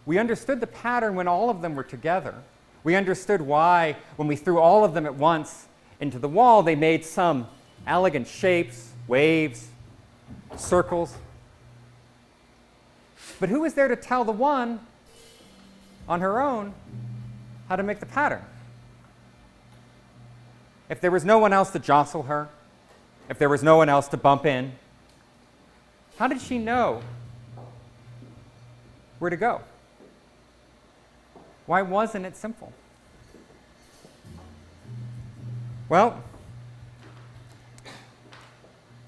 We understood the pattern when all of them were together. We understood why, when we threw all of them at once into the wall, they made some elegant shapes, waves, circles. But who was there to tell the one on her own how to make the pattern? If there was no one else to jostle her, if there was no one else to bump in, how did she know where to go? Why wasn't it simple? Well,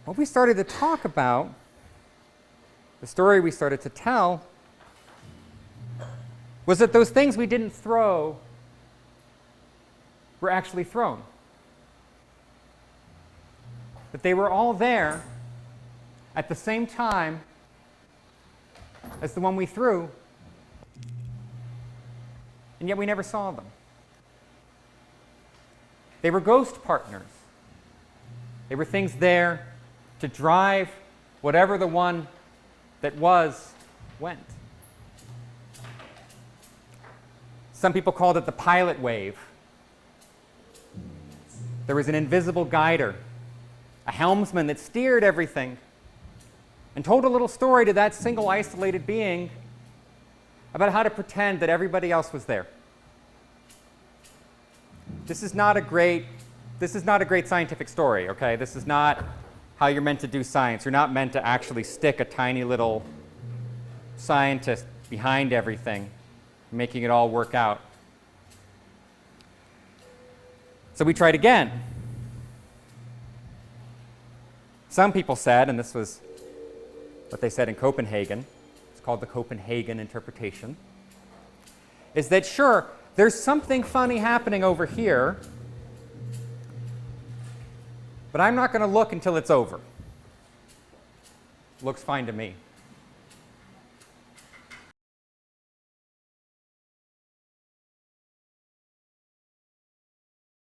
what we started to talk about, the story we started to tell, was that those things we didn't throw were actually thrown. That they were all there at the same time as the one we threw, and yet we never saw them. They were ghost partners. They were things there to drive whatever the one that was went. Some people called it the pilot wave. There was an invisible guider, a helmsman that steered everything and told a little story to that single isolated being about how to pretend that everybody else was there. This is not a great scientific story, okay? This is not how you're meant to do science. You're not meant to actually stick a tiny little scientist behind everything, making it all work out. So we tried again. Some people said, and this was what they said in Copenhagen, it's called the Copenhagen interpretation, is that sure, there's something funny happening over here, but I'm not going to look until it's over. Looks fine to me.